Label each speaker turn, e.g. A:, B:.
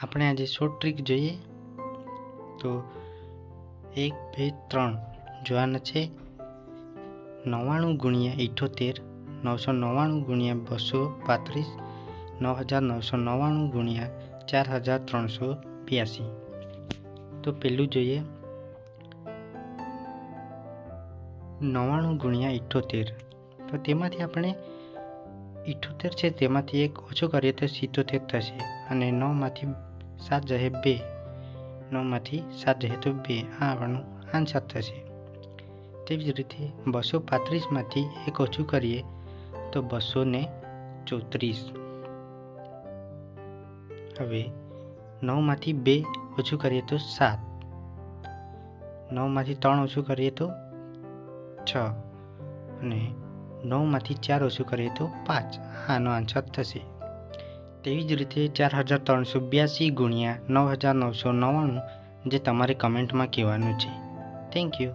A: આપણે આજે short trick જોઈએ તો 1 2 3 જોવાના છે. 99 ગુણ્યા 78, 999 ગુણ્યા 235, 9999 ગુણ્યા 4382. તો પહેલું જોઈએ 99 ગુણ્યા 78. તો તેમાંથી આપણે 78 છે તેમાંથી 1 ઓછો કરીએ તો 77 થશે અને 9 માંથી 7 જશે 2, 9 માંથી 7 જશે તો 2. આ આપણું આન્સર થશે. તેવી જ રીતે 235 માંથી 1 ઓછું કરીએ તો 234. હવે 9 માંથી 2 ઓછું કરીએ તો 7, 9 માંથી 3 ઓછું કરીએ તો 6 અને 9 માંથી 4 ઓછું કરીએ તો 5. આનો આન્સર થશે. તેવી જ રીતે 4382 ગુણ્યા 9999 જે તમારે કમેન્ટમાં કહેવાનું છે. Thank you.